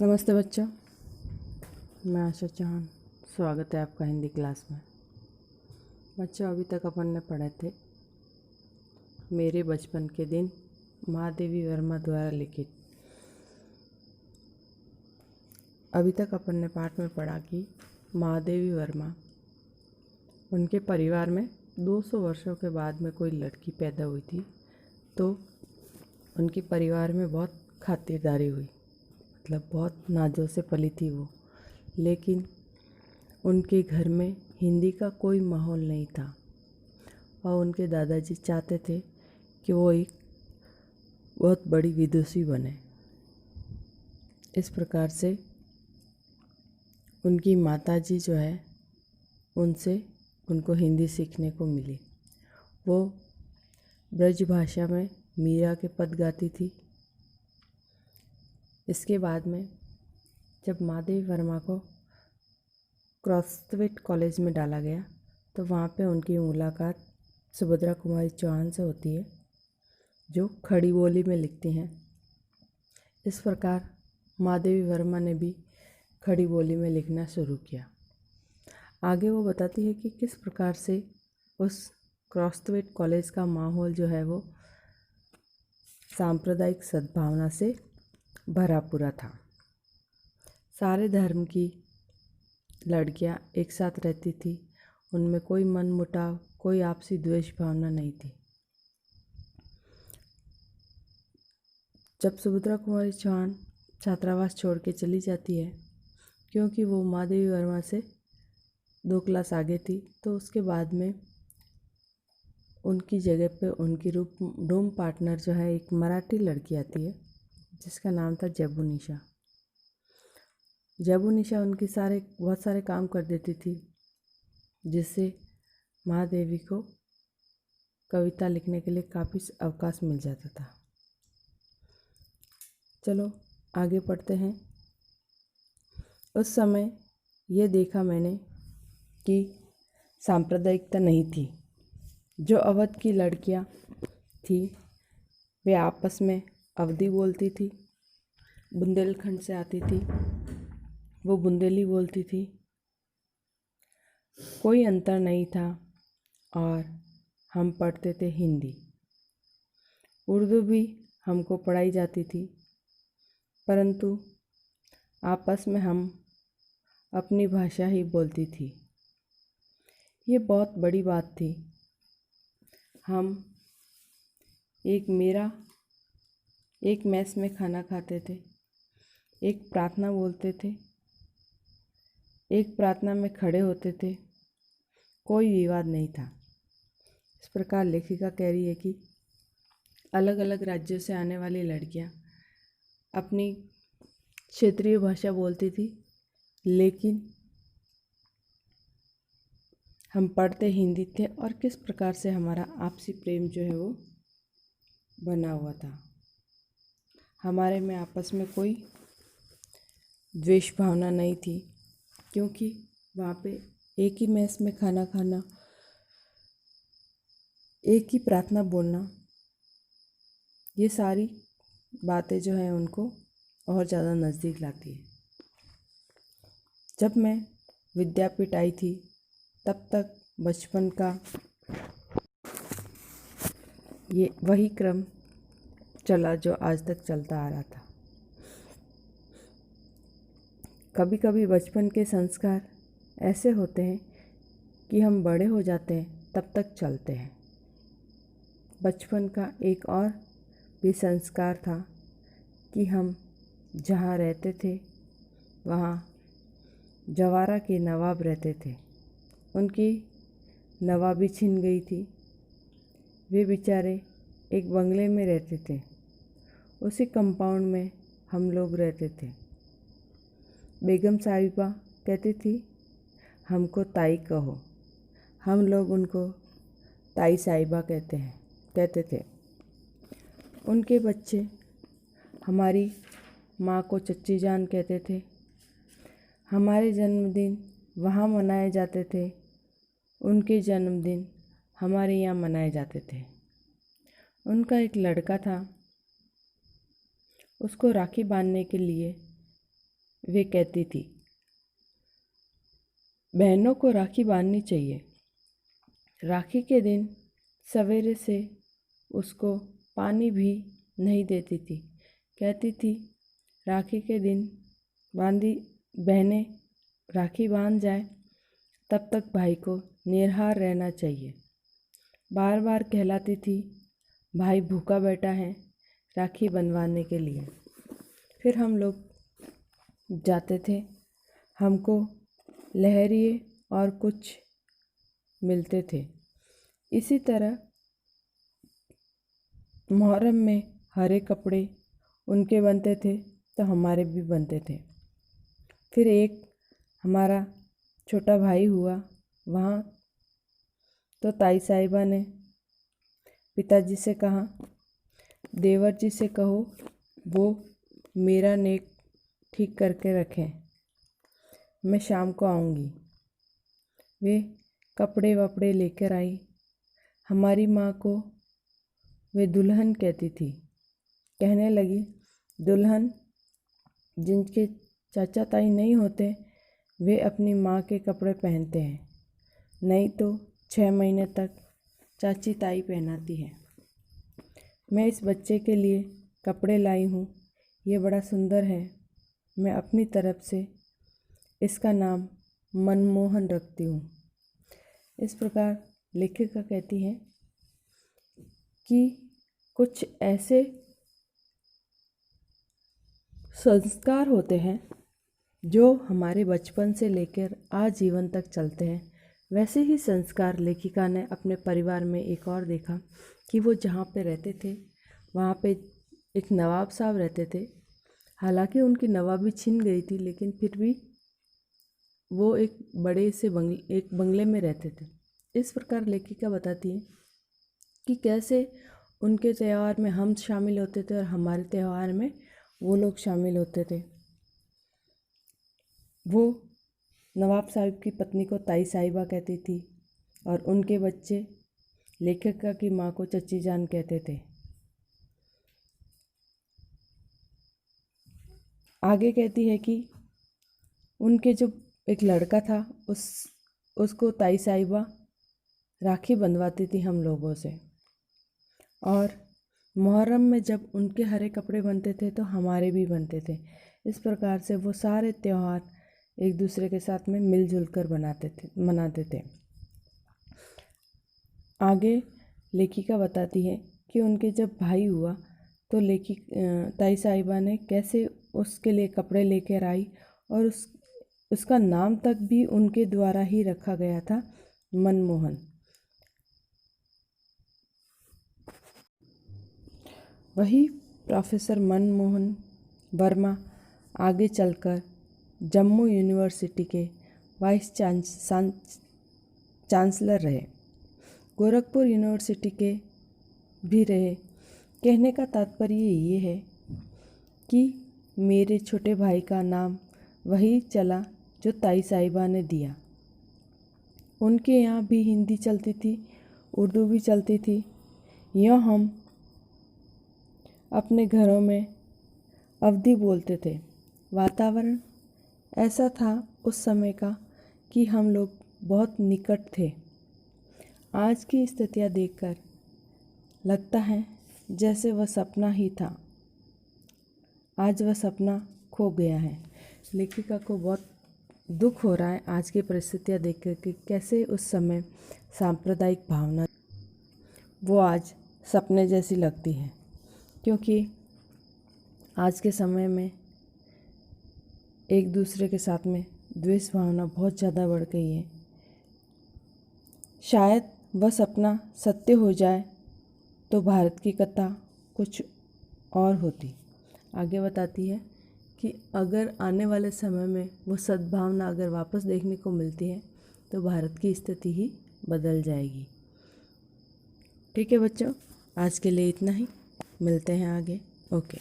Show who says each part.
Speaker 1: नमस्ते बच्चों, मैं आशा चौहान। स्वागत है आपका हिंदी क्लास में। बच्चों, अभी तक अपन ने पढ़े थे मेरे बचपन के दिन, महादेवी वर्मा द्वारा लिखित। अभी तक अपन ने पाठ में पढ़ा कि महादेवी वर्मा, उनके परिवार में 200 वर्षों के बाद में कोई लड़की पैदा हुई थी, तो उनके परिवार में बहुत खातिरदारी हुई, मतलब बहुत नाजों से पली थी वो। लेकिन उनके घर में हिंदी का कोई माहौल नहीं था और उनके दादाजी चाहते थे कि वो एक बहुत बड़ी विदुषी बने। इस प्रकार से उनकी माताजी जो है, उनसे उनको हिंदी सीखने को मिली। वो ब्रज भाषा में मीरा के पद गाती थी। इसके बाद में जब महादेवी वर्मा को क्रॉसवेट कॉलेज में डाला गया, तो वहाँ पे उनकी मुलाकात सुभद्रा कुमारी चौहान से होती है, जो खड़ी बोली में लिखती हैं। इस प्रकार महादेवी वर्मा ने भी खड़ी बोली में लिखना शुरू किया। आगे वो बताती है कि किस प्रकार से उस क्रॉसवेट कॉलेज का माहौल जो है वो सांप्रदायिक सद्भावना से भरा पूरा था। सारे धर्म की लड़कियां एक साथ रहती थी, उनमें कोई मनमुटाव, कोई आपसी द्वेष भावना नहीं थी। जब सुभद्रा कुमारी चौहान छात्रावास छोड़ के चली जाती है, क्योंकि वो महादेवी वर्मा से 2 क्लास आगे थी, तो उसके बाद में उनकी जगह पे उनकी रूम पार्टनर जो है, एक मराठी लड़की आती है जिसका नाम था जब्बू निशा। जब्बू निशा उनकी बहुत सारे काम कर देती थी, जिससे महादेवी को कविता लिखने के लिए काफ़ी अवकाश मिल जाता था। चलो आगे पढ़ते हैं। उस समय ये देखा मैंने कि सांप्रदायिकता नहीं थी। जो अवध की लड़कियां थी वे आपस में अवधी बोलती थी, बुंदेलखंड से आती थी वो बुंदेली बोलती थी। कोई अंतर नहीं था और हम पढ़ते थे हिंदी। उर्दू भी हमको पढ़ाई जाती थी, परंतु आपस में हम अपनी भाषा ही बोलती थी। ये बहुत बड़ी बात थी। हम एक मेस में खाना खाते थे, एक प्रार्थना बोलते थे, एक प्रार्थना में खड़े होते थे, कोई विवाद नहीं था। इस प्रकार लेखिका कह रही है कि अलग अलग राज्यों से आने वाली लड़कियां अपनी क्षेत्रीय भाषा बोलती थी, लेकिन हम पढ़ते हिंदी थे और किस प्रकार से हमारा आपसी प्रेम जो है वो बना हुआ था। हमारे में आपस में कोई द्वेष भावना नहीं थी, क्योंकि वहाँ पे एक ही मेस में खाना खाना, एक ही प्रार्थना बोलना, ये सारी बातें जो है उनको और ज़्यादा नज़दीक लाती है। जब मैं विद्यापीठ आई थी, तब तक बचपन का ये वही क्रम चला जो आज तक चलता आ रहा था। कभी कभी बचपन के संस्कार ऐसे होते हैं कि हम बड़े हो जाते हैं तब तक चलते हैं। बचपन का एक और भी संस्कार था कि हम जहाँ रहते थे वहाँ जवारा के नवाब रहते थे। उनकी नवाबी छिन गई थी। वे बेचारे एक बंगले में रहते थे। उसी कंपाउंड में हम लोग रहते थे। बेगम साहिबा कहती थी, हमको ताई कहो। हम लोग उनको ताई साहिबा कहते थे। उनके बच्चे हमारी माँ को चच्ची जान कहते थे। हमारे जन्मदिन वहाँ मनाए जाते थे, उनके जन्मदिन हमारे यहाँ मनाए जाते थे। उनका एक लड़का था, उसको राखी बांधने के लिए वे कहती थी, बहनों को राखी बांधनी चाहिए। राखी के दिन सवेरे से उसको पानी भी नहीं देती थी। कहती थी, राखी के दिन बहनें राखी बांध जाए तब तक भाई को निरहार रहना चाहिए। बार बार कहलाती थी, भाई भूखा बैठा है राखी बंधवाने के लिए। फिर हम लोग जाते थे, हमको लहरिए और कुछ मिलते थे। इसी तरह मुहर्रम में हरे कपड़े उनके बनते थे तो हमारे भी बनते थे। फिर एक हमारा छोटा भाई हुआ, वहाँ तो ताई साहिबा ने पिताजी से कहा, देवर जी से कहो वो मेरा नेक ठीक करके रखें, मैं शाम को आऊँगी। वे कपड़े वपड़े लेकर आई। हमारी माँ को वे दुल्हन कहती थी। कहने लगी, दुल्हन जिनके चाचा ताई नहीं होते वे अपनी माँ के कपड़े पहनते हैं, नहीं तो 6 महीने तक चाची ताई पहनाती है। मैं इस बच्चे के लिए कपड़े लाई हूँ, ये बड़ा सुंदर है। मैं अपनी तरफ से इसका नाम मनमोहन रखती हूँ। इस प्रकार लेखिका कहती है कि कुछ ऐसे संस्कार होते हैं जो हमारे बचपन से लेकर आजीवन तक चलते हैं। वैसे ही संस्कार लेखिका ने अपने परिवार में एक और देखा कि वो जहाँ पे रहते थे वहाँ पे एक नवाब साहब रहते थे। हालांकि उनकी नवाबी छिन गई थी, लेकिन फिर भी वो एक बड़े से बंगले में रहते थे। इस प्रकार लेखिका बताती है कि कैसे उनके त्यौहार में हम शामिल होते थे और हमारे त्यौहार में वो लोग शामिल होते थे। वो नवाब साहब की पत्नी को ताई साहिबा कहती थी और उनके बच्चे लेखिका की माँ को चची जान कहते थे। आगे कहती है कि उनके जो एक लड़का था उसको ताई साहिबा राखी बंधवाती थी हम लोगों से, और मुहर्रम में जब उनके हरे कपड़े बनते थे तो हमारे भी बनते थे। इस प्रकार से वो सारे त्यौहार एक दूसरे के साथ में मिलजुल कर मनाते थे। आगे लेखिका बताती है कि उनके जब भाई हुआ तो ताई साहिबा ने कैसे उसके लिए कपड़े लेकर आई और उसका नाम तक भी उनके द्वारा ही रखा गया था, मनमोहन। वही प्रोफेसर मनमोहन वर्मा आगे चलकर जम्मू यूनिवर्सिटी के वाइस चांसलर रहे, गोरखपुर यूनिवर्सिटी के भी रहे। कहने का तात्पर्य ये है कि मेरे छोटे भाई का नाम वही चला जो ताई साहिबा ने दिया। उनके यहाँ भी हिंदी चलती थी, उर्दू भी चलती थी। यूँ हम अपने घरों में अवधी बोलते थे। वातावरण ऐसा था उस समय का कि हम लोग बहुत निकट थे। आज की स्थितियाँ देखकर लगता है जैसे वह सपना ही था। आज वह सपना खो गया है। लेखिका को बहुत दुख हो रहा है आज की परिस्थितियाँ देखकर कि कैसे उस समय सांप्रदायिक भावना वो आज सपने जैसी लगती है, क्योंकि आज के समय में एक दूसरे के साथ में द्वेष भावना बहुत ज़्यादा बढ़ गई है। शायद वह सपना सत्य हो जाए तो भारत की कथा कुछ और होती। आगे बताती है कि अगर आने वाले समय में वो सद्भावना अगर वापस देखने को मिलती है तो भारत की स्थिति ही बदल जाएगी। ठीक है बच्चों, आज के लिए इतना ही। मिलते हैं आगे। ओके।